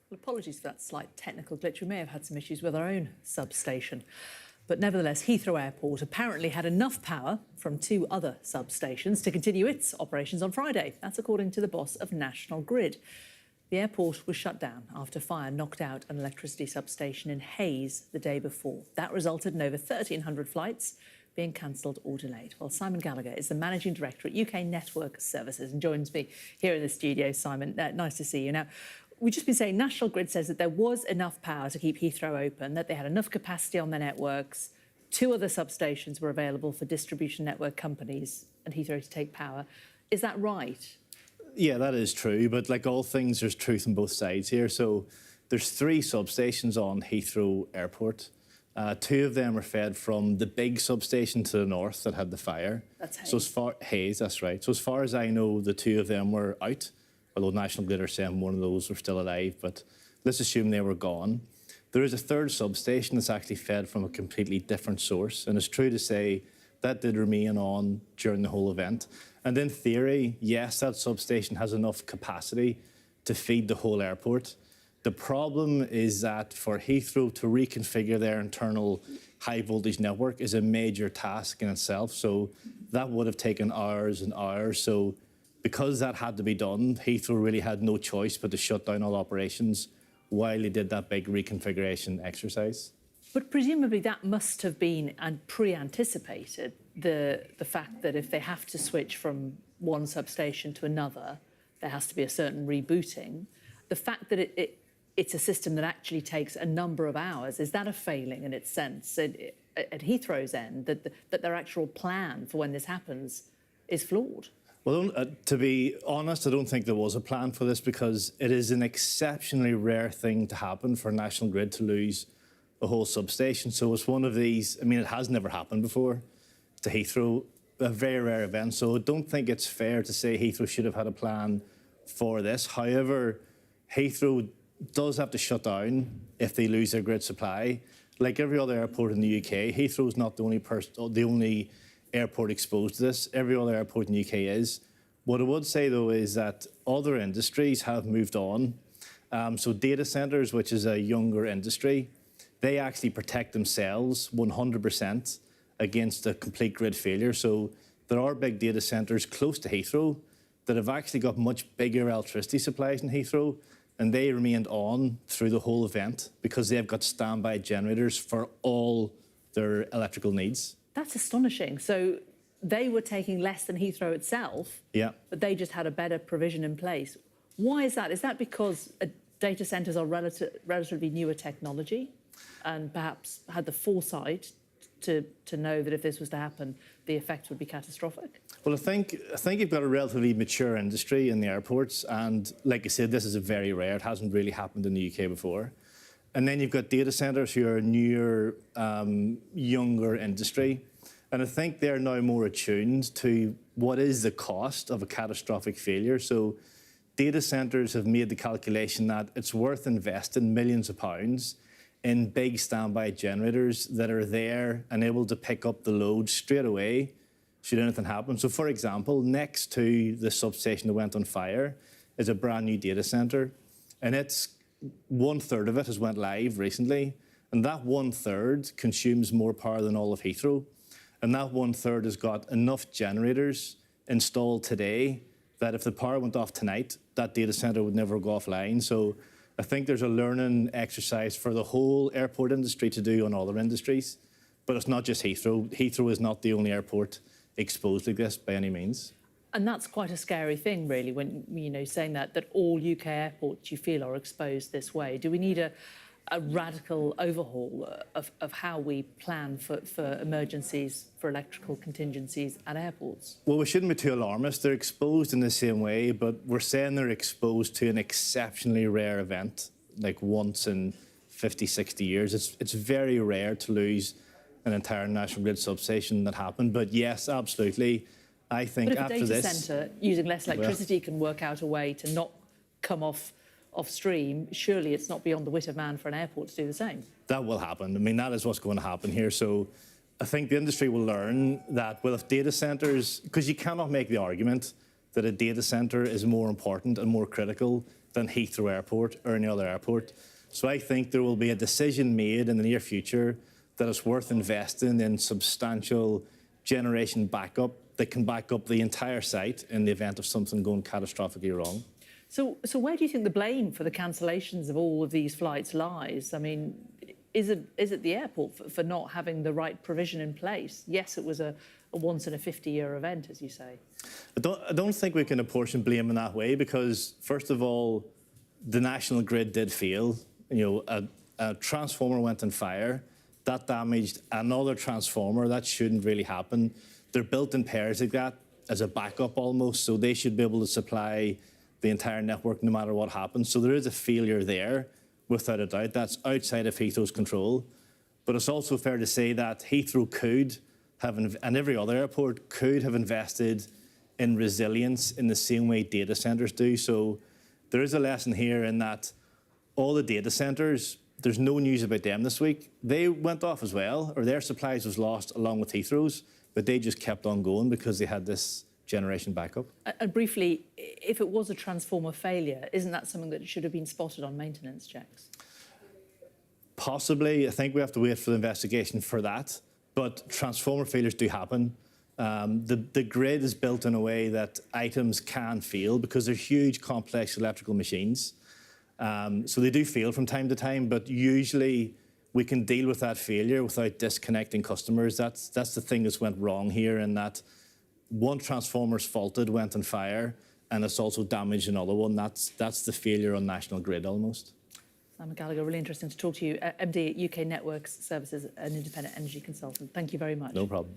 Well, apologies for that slight technical glitch. We may have had some issues with our own substation. But nevertheless, Heathrow Airport apparently had enough power from two other substations to continue its operations on Friday. That's according to the boss of National Grid. The airport was shut down after fire knocked out an electricity substation in Hayes the day before. That resulted in over 1,300 flights being cancelled or delayed. Well, Simon Gallagher is the Managing Director at UK Network Services and joins me here in the studio. Simon, nice to see you. Now, we've just been saying National Grid says that there was enough power to keep Heathrow open, that they had enough capacity on their networks. Two other substations were available for distribution network companies and Heathrow to take power. Is that right? Yeah, that is true. But like all things, there's truth on both sides here. So there's three substations on Heathrow Airport. Two of them are fed from the big substation to the north that had the fire. That's Hayes. So as far Hayes, that's right. So as far as I know, the two of them were out, although National Grid are saying one of those were still alive, but let's assume they were gone. There is a third substation that's actually fed from a completely different source, and it's true to say that did remain on during the whole event. And in theory, yes, that substation has enough capacity to feed the whole airport. The problem is that for Heathrow to reconfigure their internal high voltage network is a major task in itself. So that would have taken hours and hours. So because that had to be done, Heathrow really had no choice but to shut down all operations while they did that big reconfiguration exercise. But presumably that must have been and pre-anticipated the fact that if they have to switch from one substation to another, there has to be a certain rebooting. The fact that it's a system that actually takes a number of hours, is that a failing in its sense at Heathrow's end, that their actual plan for when this happens is flawed? Well, to be honest, I don't think there was a plan for this because it is an exceptionally rare thing to happen for National Grid to lose a whole substation. So it's one of these, I mean, it has never happened before to Heathrow, a very rare event. So I don't think it's fair to say Heathrow should have had a plan for this. However, Heathrow does have to shut down if they lose their grid supply. Like every other airport in the UK, Heathrow is not the only airport exposed to this. Every other airport in the UK is. What I would say, though, is that other industries have moved on. So data centres, which is a younger industry, they actually protect themselves 100% against a complete grid failure. So there are big data centres close to Heathrow that have actually got much bigger electricity supplies in Heathrow, and they remained on through the whole event because they've got standby generators for all their electrical needs. That's astonishing. So they were taking less than Heathrow itself, yeah, but they just had a better provision in place. Why is that? Is that because data centres are relatively newer technology and perhaps had the foresight to know that if this was to happen, the effect would be catastrophic? Well, I think you've got a relatively mature industry in the airports, and like I said, this is a very rare. It hasn't really happened in the UK before. And then you've got data centres who are a newer, younger industry, and I think they're now more attuned to what is the cost of a catastrophic failure. So data centres have made the calculation that it's worth investing millions of pounds in big standby generators that are there and able to pick up the load straight away should anything happen. So, for example, next to the substation that went on fire is a brand new data centre, and it's 1/3 of it has went live recently, and that 1/3 consumes more power than all of Heathrow, and that 1/3 has got enough generators installed today that if the power went off tonight, that data centre would never go offline. So I think there's a learning exercise for the whole airport industry to do on other industries, but it's not just Heathrow. Heathrow is not the only airport exposed like this by any means. And that's quite a scary thing, really, when, you know, saying that all UK airports you feel are exposed this way. Do we need a radical overhaul of how we plan for emergencies, for electrical contingencies at airports? Well, we shouldn't be too alarmist. They're exposed in the same way, but we're saying they're exposed to an exceptionally rare event, like once in 50, 60 years. It's very rare to lose an entire National Grid substation that happened. But yes, absolutely. I think after this... But if a data centre using less electricity can work out a way to not come off stream, surely it's not beyond the wit of man for an airport to do the same. That will happen. I mean, that is what's going to happen here. So I think the industry will learn that, well, if data centres... Because you cannot make the argument that a data centre is more important and more critical than Heathrow Airport or any other airport. So I think there will be a decision made in the near future that it's worth investing in substantial generation backup that can back up the entire site in the event of something going catastrophically wrong. So where do you think the blame for the cancellations of all of these flights lies? I mean, is it the airport for not having the right provision in place? Yes, it was a once in a 50-year event, as you say. I don't think we can apportion blame in that way because, first of all, the national grid did fail. You know, a transformer went on fire. That damaged another transformer. That shouldn't really happen. They're built in pairs like that as a backup almost, so they should be able to supply the entire network no matter what happens. So there is a failure there, without a doubt. That's outside of Heathrow's control. But it's also fair to say that Heathrow could have, and every other airport could have invested in resilience in the same way data centres do. So there is a lesson here in that all the data centres, there's no news about them this week. They went off as well, or their supplies was lost along with Heathrow's, but they just kept on going because they had this generation backup. And briefly, if it was a transformer failure, isn't that something that should have been spotted on maintenance checks? Possibly. I think we have to wait for the investigation for that. But transformer failures do happen. The grid is built in a way that items can fail because they're huge, complex electrical machines. So they do fail from time to time, but usually we can deal with that failure without disconnecting customers. That's the thing that's went wrong here, in that one transformer's faulted, went on fire, and it's also damaged another one. That's the failure on national grid almost. Simon Gallagher, really interesting to talk to you. MD at UK Networks Services, an independent energy consultant. Thank you very much. No problem.